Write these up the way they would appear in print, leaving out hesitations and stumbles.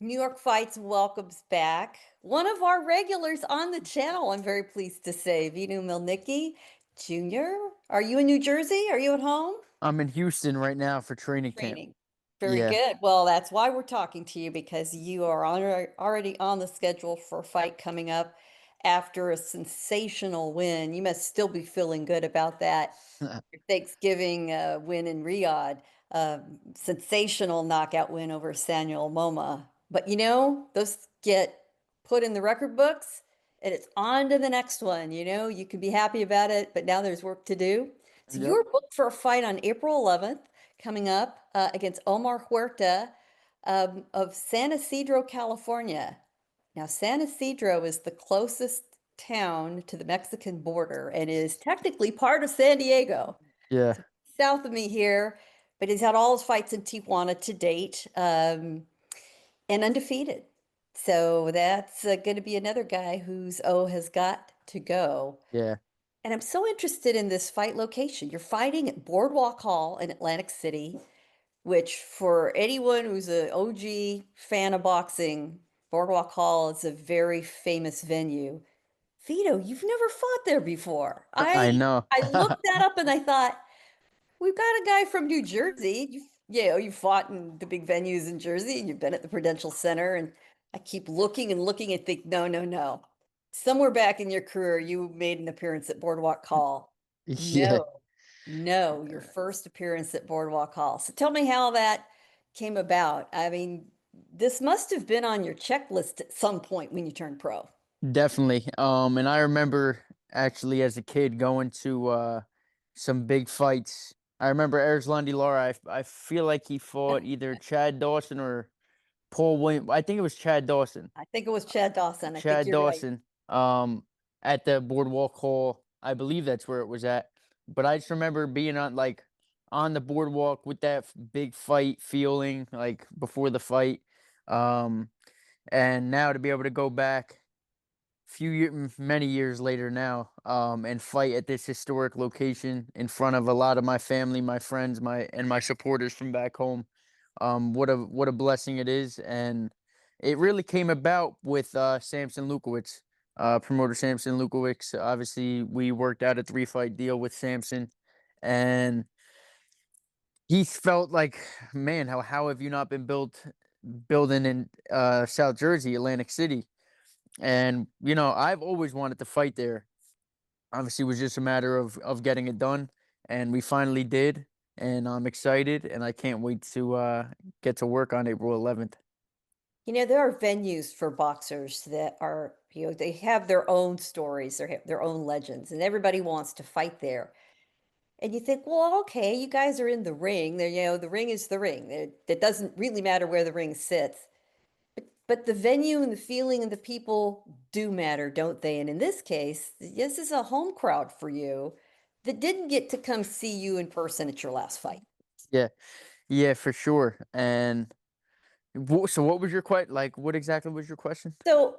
New York Fights welcomes back one of our regulars on the channel, I'm very pleased to say, Vito Mielnicki Jr. Are you in New Jersey? Are you at home? I'm in Houston right now for training camp. Training. Very Yeah. good. Well, that's why we're talking to you because you are already on the schedule for a fight coming up after a sensational win. You must still be feeling good about that. Your Thanksgiving win in Riyadh, sensational knockout win over Samuel Moma. But those get put in the record books and it's on to the next one. You can be happy about it, but now there's work to do. So Yep. you're booked for a fight on April 11th coming up against Omar Huerta of San Ysidro, California. Now, San Ysidro is the closest town to the Mexican border and is technically part of San Diego. Yeah. So south of me here, but he's had all his fights in Tijuana to date and undefeated. So that's going to be another guy whose O has got to go. Yeah. And I'm so interested in this fight location. You're fighting at Boardwalk Hall in Atlantic City, which for anyone who's an OG fan of boxing, Boardwalk Hall is a very famous venue. Vito, you've never fought there before. I I know. I looked that up and I thought, we've got a guy from New Jersey. You fought in the big venues in Jersey and you've been at the Prudential Center. And I keep looking and looking and think, no, no, no. Somewhere back in your career, you made an appearance at Boardwalk Hall. Yeah. No, no, your first appearance at Boardwalk Hall. So tell me how that came about. I mean, this must have been on your checklist at some point when you turned pro. Definitely. And I remember actually as a kid going to some big fights. I remember Erzlandi Lara. I feel like he fought either Chad Dawson or Paul William. I think it was Chad Dawson. I think it was Chad Dawson. I think Chad you're right. Dawson. At the Boardwalk Hall. I believe that's where it was at. But I just remember being on the boardwalk with that big fight feeling like before the fight. Um, and now to be able to go back many years later now, and fight at this historic location in front of a lot of my family, my friends, my supporters from back home. What a blessing it is, and it really came about with Sampson Lukowicz, promoter Sampson Lukowicz. Obviously, we worked out a 3-fight deal with Sampson, and he felt like, man, how have you not been building in South Jersey, Atlantic City? And I've always wanted to fight there. Obviously, it was just a matter of getting it done, and we finally did. And I'm excited, and I can't wait to get to work on April 11th. There are venues for boxers that are, they have their own stories, they have their own legends, and everybody wants to fight there. And you think, well, okay, you guys are in the ring. There, the ring is the ring. It doesn't really matter where the ring sits. But the venue and the feeling and the people do matter, don't they? And in this case, this is a home crowd for you that didn't get to come see you in person at your last fight. Yeah, yeah, for sure. And so, what was your Like, what exactly was your question? So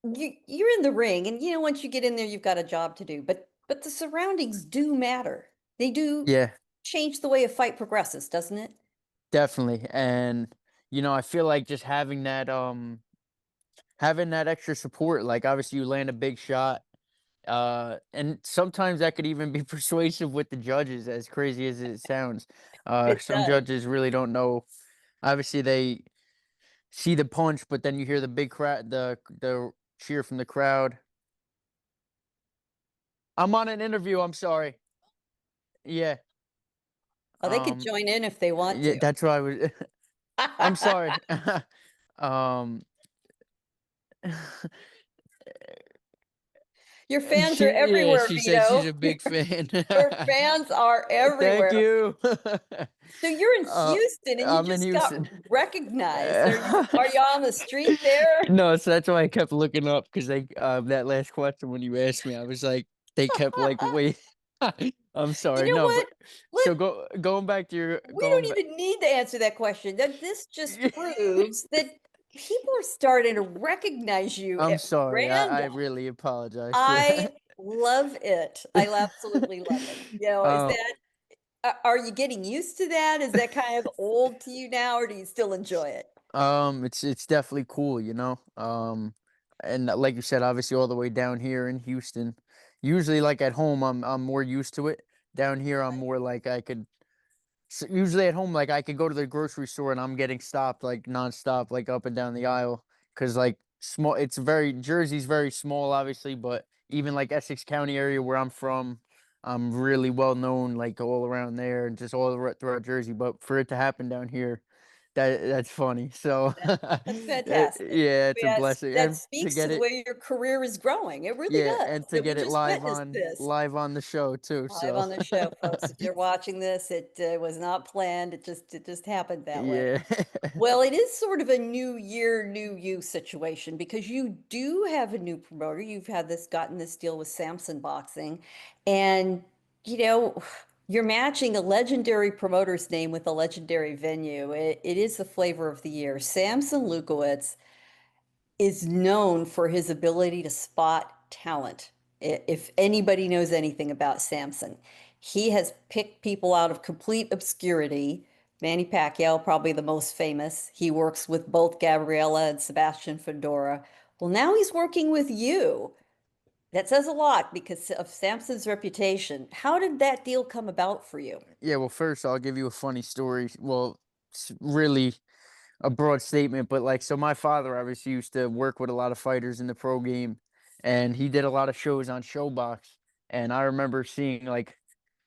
you're in the ring, and once you get in there, you've got a job to do. But the surroundings do matter. They do Yeah, change the way a fight progresses, doesn't it? definitely. And I feel like just having that extra support. Like, obviously, you land a big shot. And sometimes that could even be persuasive with the judges, as crazy as it sounds. It Some does. judges really don't know. Obviously, they see the punch, but then you hear the big crowd, the cheer from the crowd. I'm on an interview. I'm sorry. Yeah. Oh, they could Um. join in if they want Yeah. to. That's why I was. I'm sorry. um. Your fans are Yeah. everywhere, She said she's Vito. a big fan. Your fans are Thank everywhere. you. So you're in uh, Houston and you I'm in just got Houston. recognized. Are you on the street there? No, so that's why I kept looking up because that last question when you asked me, I was like, they kept like, wait. I'm You sorry, know no, what? but so going back to your We don't going back. even need to answer that question. That this just proves that people are starting to recognize you I'm at sorry, I random. really apologize for I that. love it. I absolutely love it. Is uh, that are you getting used to that? Is that kind of old to you now, or do you still enjoy it? It's definitely cool, you know. And like you said, obviously all the way down here in Houston. Usually, like at home, I'm more used to it. Down here, I'm more like I could. Usually at home, like I could go to the grocery store and I'm getting stopped like nonstop, like up and down the aisle, because like small. It's very Jersey's very small, obviously, but even like Essex County area where I'm from, I'm really well known, like all around there and just throughout Jersey. But for it to happen down here, that's funny. So That's fantastic. yeah, it's a Yes, blessing, that and to speaks to get the it, way your career is growing. It really yeah, does. and to That we get it just witnessed this live on the show too. live So on the show, folks. If you're watching this, it was not planned. It just happened that way. yeah. Well, it is sort of a new year, new you situation because you do have a new promoter. You've had this gotten this deal with Sampson Boxing, and you know, you're matching a legendary promoter's name with a legendary venue. It is the flavor of the year. Samson Lukowitz is known for his ability to spot talent. If anybody knows anything about Samson, he has picked people out of complete obscurity. Manny Pacquiao, probably the most famous. He works with both Gabriella and Sebastian Fedora. Well, now he's working with you. That says a lot because of Samson's reputation. How did that deal come about for you? Yeah, well, first I'll give you a funny story. Well, it's really a broad statement, but like, so my father obviously used to work with a lot of fighters in the pro game, and he did a lot of shows on Showbox. And I remember seeing like,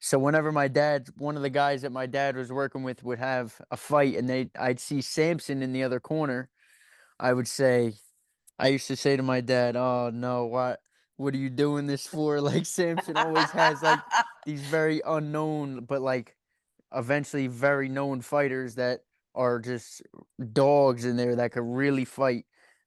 so whenever one of the guys that my dad was working with would have a fight, and I'd see Samson in the other corner, I would say, I used to say to my dad, "Oh no, what are you doing this for?" Like Samson always has like these very unknown, but like eventually very known fighters that are just dogs in there that could really fight.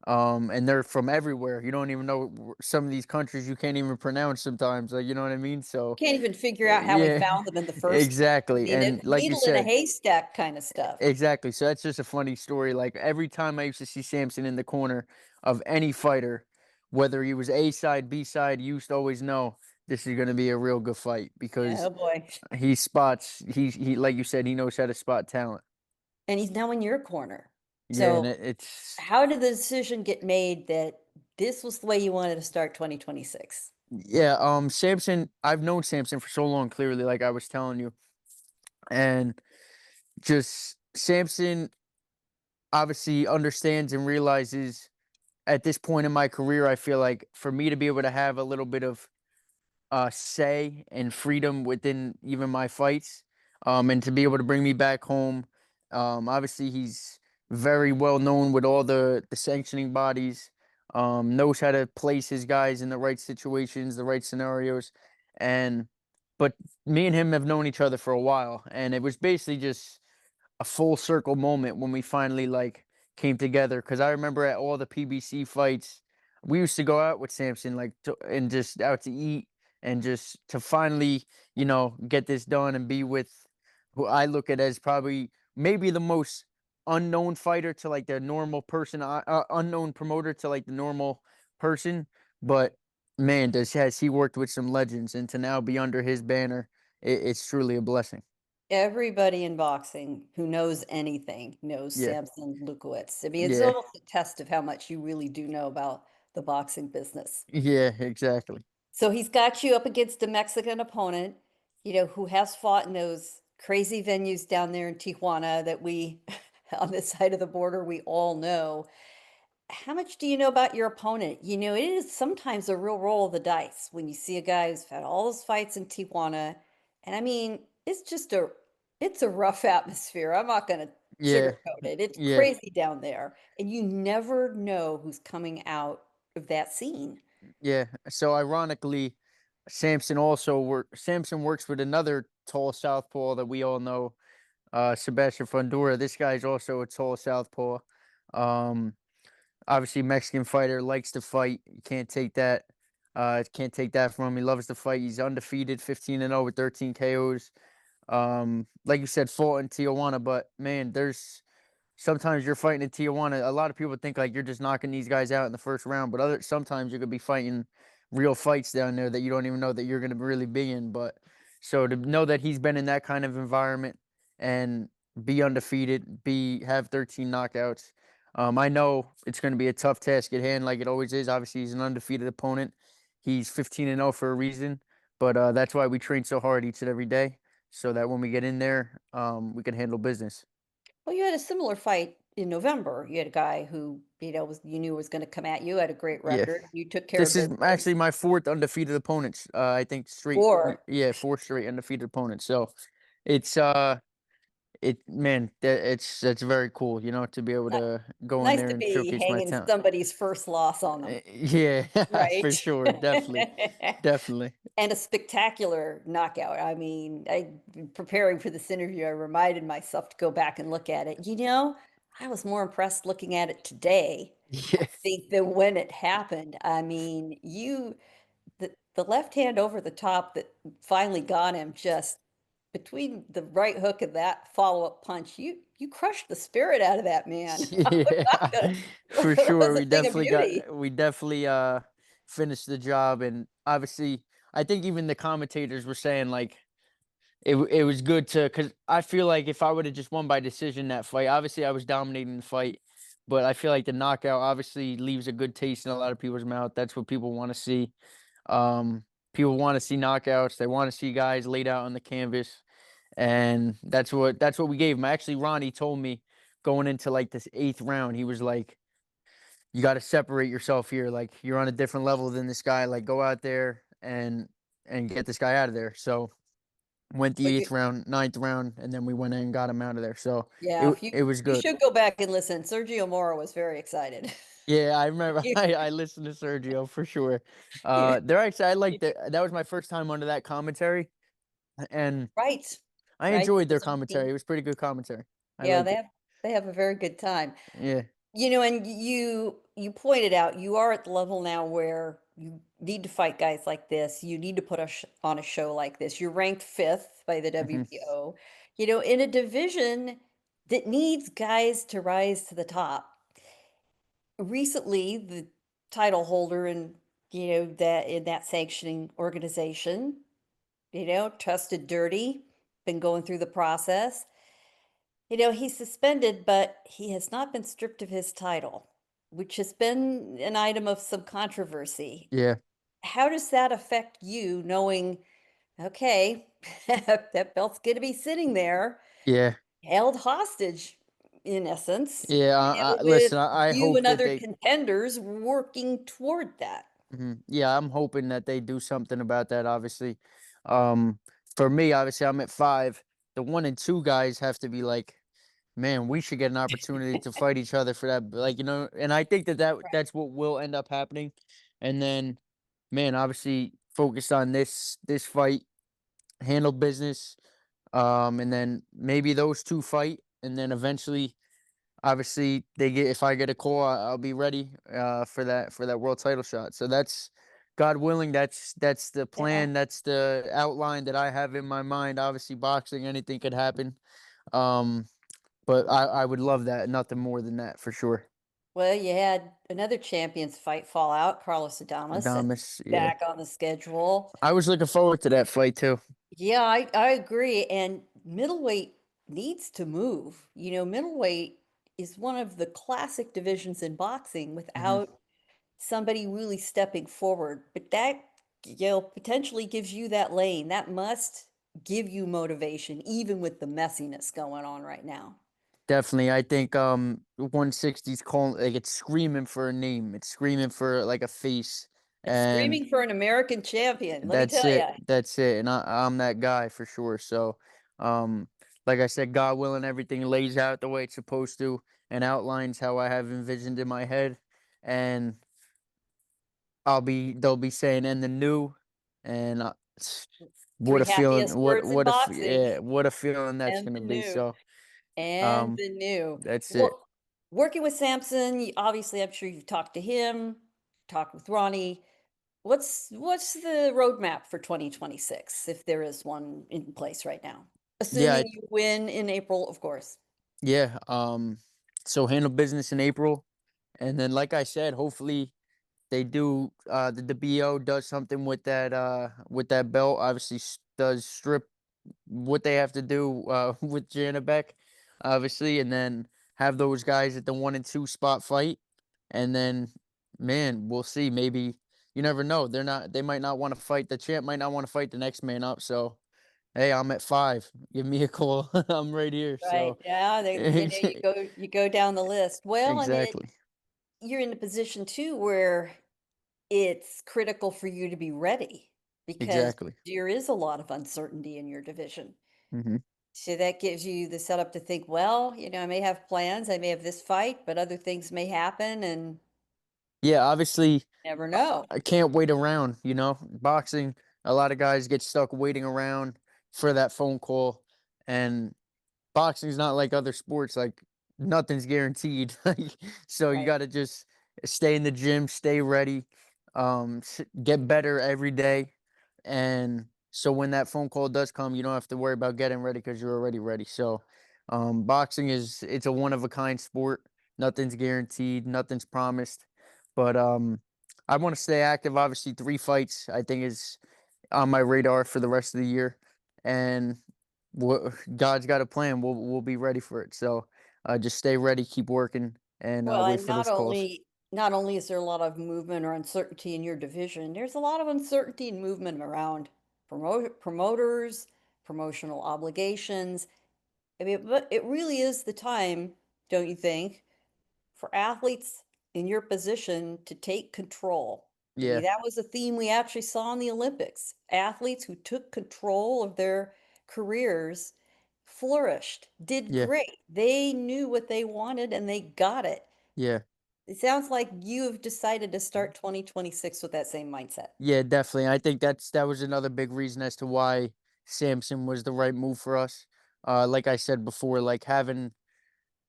And they're from everywhere. You don't even know some of these countries you can't even pronounce sometimes. Like, you know what I mean? So, Can't even figure out how he yeah, found them in the first place. I exactly. mean, And it, like you needle in a said, haystack kind of stuff. exactly. So that's just a funny story. Like every time I used to see Samson in the corner of any fighter, whether he was A side, B side, you used to always know this is going to be a real good fight Yeah, oh because boy. he like you said, he knows how to spot talent. And he's now in your corner. Yeah, and So, it's how did the decision get made that this was the way you wanted to start 2026? yeah, Samson, I've known Samson for so long, clearly, like I was telling you. And just Samson obviously understands and realizes at this point in my career, I feel like for me to be able to have a little bit of say and freedom within even my fights, and to be able to bring me back home. Obviously, he's very well known with all the sanctioning bodies. Knows how to place his guys in the right situations, the right scenarios, and but me and him have known each other for a while, and it was basically just a full circle moment when we finally like came together. Because I remember at all the PBC fights, we used to go out with Samson and just out to eat and just to finally, get this done and be with who I look at as probably maybe the most unknown fighter to like the normal person, unknown promoter to like the normal person. But man, has he worked with some legends, and to now be under his banner, it's truly a blessing. Everybody in boxing who knows anything knows Yeah. Samson Lukowitz. I mean, it's Yeah. almost a test of how much you really do know about the boxing business. Yeah, exactly. So he's got you up against a Mexican opponent, who has fought in those crazy venues down there in Tijuana that we, on this side of the border, we all know. How much do you know about your opponent? It is sometimes a real roll of the dice when you see a guy who's had all those fights in Tijuana. And I mean, it's a rough atmosphere. I'm not going to Yeah. sugarcoat it. It's Yeah. crazy down there. And you never know who's coming out of that scene. Yeah. So ironically, Samson works with another tall southpaw that we all know, Sebastian Fundora. This guy's also a tall southpaw. Um, Obviously Mexican fighter, likes to fight. You can't take that from him. He loves to fight. He's undefeated, 15-0 with 13 KOs. Like you said, fought in Tijuana, but man, there's sometimes you're fighting in Tijuana. A lot of people think like you're just knocking these guys out in the first round, but sometimes you could be fighting real fights down there that you don't even know that you're going to really be in. But so to know that he's been in that kind of environment and be undefeated, have 13 knockouts, I know it's going to be a tough task at hand, like it always is. Obviously, he's an undefeated opponent. He's 15-0 for a reason, but that's why we train so hard each and every day, so that when we get in there, we can handle business. Well, you had a similar fight in November. You had a guy who, was you knew was going to come at you, had a great Yeah, record. You took care of this is business. actually my fourth undefeated opponent. I think straight, Or yeah, four straight undefeated opponents. So it's man, it's very cool, to be able ni- to go in nice there to and be showcase my hanging talent. somebody's first loss on them, Yeah, for right? sure, definitely, definitely. And a spectacular knockout. I mean, preparing for this interview, I reminded myself to go back and look at it. I was more impressed looking at it today, I Yeah, think, than when it happened. I mean, the left hand over the top that finally got him, just between the right hook and that follow-up punch, you crushed the spirit out of that man. I was not yeah, gonna, for it sure. was a thing of beauty. We definitely finished the job, and obviously, I think even the commentators were saying like it was good to, because I feel like if I would have just won by decision that fight, obviously I was dominating the fight, but I feel like the knockout obviously leaves a good taste in a lot of people's mouth. That's what people want to see. Um, People want to see knockouts. They want to see guys laid out on the canvas, and that's what we gave him. Actually, Ronnie told me going into like this eighth round, he was like, "You got to separate yourself here. Like you're on a different level than this guy. Like go out there and get this guy out of there." So went the But eighth round, ninth round, and then we went in and got him out of there. So yeah, it if you it was you good. should go back and listen. Sergio Mora was very excited. Yeah, I remember You I listened to Sergio for sure. you They're actually I you liked it. That was my first time under that commentary, and right, I right, enjoyed their because commentary. It was pretty good commentary. I yeah, liked it. they have a very good time. Yeah. And you pointed out you are at the level now where you need to fight guys like this. You need to put on a show like this. You're ranked fifth by the Hmm. WBO, in a division that needs guys to rise to the top. Recently, the title holder in that sanctioning organization, trusted dirty, been going through the process. He's suspended, but he has not been stripped of his title, which has been an item of some controversy. Yeah. How does that affect you knowing, okay, that belt's going to be sitting there, Yeah. held hostage, in essence, Yeah. with Listen, I you hope and that other they. contenders working toward that? Yeah, I'm hoping that they do something about that. Obviously, um, for me, obviously, I'm at five. The one and two guys have to be like, man, we should get an opportunity to fight each other for that. Like, and I think Right. that's what will end up happening. And then, man, obviously, focus on this fight, handle business, and then maybe those two fight, and then eventually obviously they get if I get a call, I'll be ready for that world title shot. So that's God willing, that's the Yeah. plan, that's the outline that I have in my mind. Obviously, boxing, anything could happen. Um, but I would love that, nothing more than that for sure. Well, you had another champions fight fall out, Carlos Adames, that's Adamas, yeah. back on the schedule. I was looking forward to that fight too. Yeah, I agree. And middleweight needs to move. Middleweight is one of the classic divisions in boxing Hmm. without somebody really stepping forward. But that, potentially gives you that lane. That must give you motivation, even with the messiness going on right now. Definitely. I think 160's calling, like it's screaming for a name. It's screaming for like a face. It's And screaming for an American champion, let me that's tell you. it. That's it. And I'm that guy for sure. So, um, like I said, God willing, everything lays out the way it's supposed to and outlines how I have envisioned in my head. And they'll be saying, and the new, and what Three a feeling. happiest words in boxing, Yeah, what a feeling that's and going to the be. new. So, And um, the new. that's it. Well, working with Sampson, obviously, I'm sure you've talked to him, talked with Ronnie. What's the roadmap for 2026, if there is one in place right now? Yeah. Assuming you win in April, of course. Yeah. So handle business in April. And then, like I said, hopefully they do the BO does something with that belt. Obviously does strip what they have to do with Janabek, obviously, and then have those guys at the 1 and 2 spot fight, and then, man, we'll see. Maybe you never know. They might not want to fight. The champ might not want to fight the next man up. So, hey, I'm at 5. Give me a call. I'm right here. Right, So, yeah, you go down the list. Well, and exactly, you're in a position too where it's critical for you to be ready because exactly. there is a lot of uncertainty in your division. Hmm. So that gives you the setup to think, well, I may have plans, I may have this fight, but other things may happen and Yeah, obviously, never know. I can't wait around. Boxing, a lot of guys get stuck waiting around for that phone call, and boxing's not like other sports, like, nothing's guaranteed. Like, so you Right. gotta just stay in the gym, stay ready, get better every day, and so when that phone call does come, you don't have to worry about getting ready because 'cause you're already ready. So, boxing it's a one of a kind sport. Nothing's guaranteed, nothing's promised, but, I wanna stay active. Obviously, 3 fights, I think, is on my radar for the rest of the year, and God's got a plan. We'll be ready for it. So, just stay ready, keep working, and Well, wait and for those calls. not only is there a lot of movement or uncertainty in your division, there's a lot of uncertainty and movement around promoters, promotional obligations. I mean, but it really is the time, don't you think, for athletes in your position to take control. I mean, Yeah, that was a theme we actually saw in the Olympics. Athletes who took control of their careers flourished, did yeah, great. They knew what they wanted and they got it. yeah, It sounds like you've decided to start 2026 with that same mindset. yeah. Definitely. I think that was another big reason as to why Samson was the right move for us. Like I said before, like having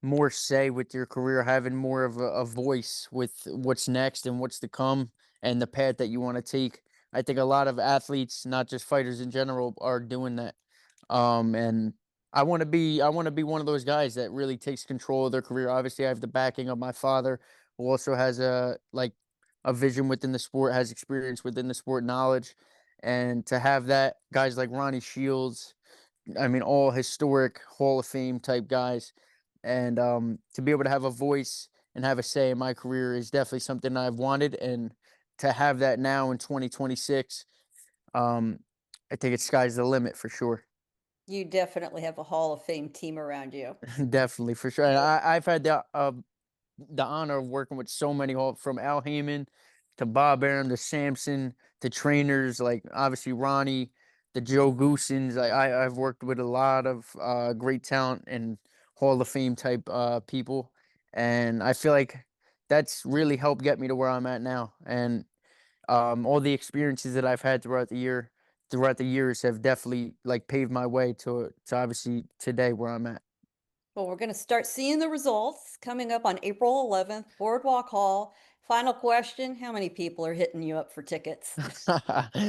more say with your career, having more of a voice with what's next and what's to come and the path that you want to take. I think a lot of athletes, not just fighters in general, are doing that. And I want to be one of those guys that really takes control of their career. Obviously, I have the backing of my father, who also has a vision within the sport, has experience within the sport, knowledge, and to have that guys like Ronnie Shields, I mean, all historic Hall of Fame type guys, and to be able to have a voice and have a say in my career is definitely something I've wanted, and to have that now in 2026, um, I think it's sky's the limit for sure. You definitely have a Hall of Fame team around you. Definitely for sure. And Yeah. I've had the honor of working with so many from Al Heyman to Bob Arum to Samson to trainers like obviously Ronnie, the Joe Goosens. I've worked with a lot of great talent and Hall of Fame type people, and I feel like that's really helped get me to where I'm at now. And all the experiences that I've had throughout the years have definitely like paved my way to obviously today where I'm at. Well, we're going to start seeing the results coming up on April 11th, Boardwalk Hall. Final question, how many people are hitting you up for tickets?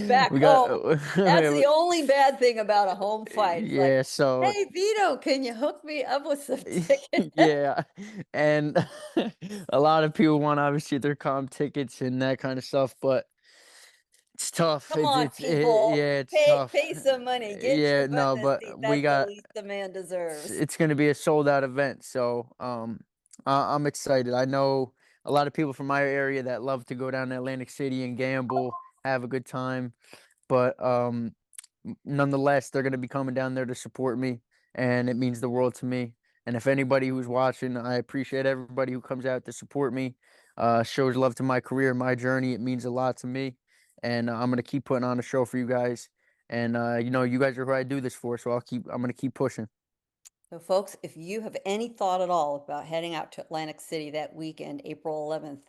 Back We got home. That's the only bad thing about a home fight. It's like, yeah, so "Hey, Vito, can you hook me up with some tickets?" yeah, and a lot of people want obviously their comp tickets and that kind of stuff, but it's tough. Come on, people. Yeah, it's tough. Pay some money. Get your Yeah, butt no, in a but seat. we That's the got least the man deserves. it's going to be a sold out event, so I'm excited. I know a lot of people from my area that love to go down to Atlantic City and gamble, have a good time, but nonetheless, they're going to be coming down there to support me, and it means the world to me. And if anybody who's watching, I appreciate everybody who comes out to support me, shows love to my career, my journey. It means a lot to me, and I'm going to keep putting on a show for you guys. And you guys are who I do this for, so I'm going to keep pushing. So, folks, if you have any thought at all about heading out to Atlantic City that weekend, April 11th,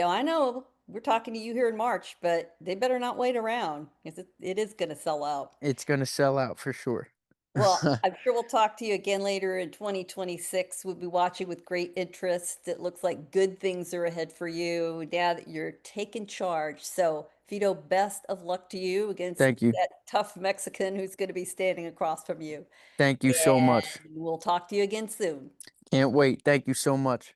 I know we're talking to you here in March, but they better not wait around because it is going to sell out. It's going to sell out for sure. Well, I'm sure we'll talk to you again later in 2026. We'll be watching with great interest. It looks like good things are ahead for you now that you're taking charge. So, Vito, best of luck to you against Thank you. that tough Mexican who's going to be standing across from you. Thank you so much. And we'll talk to you again soon. Can't wait. Thank you so much.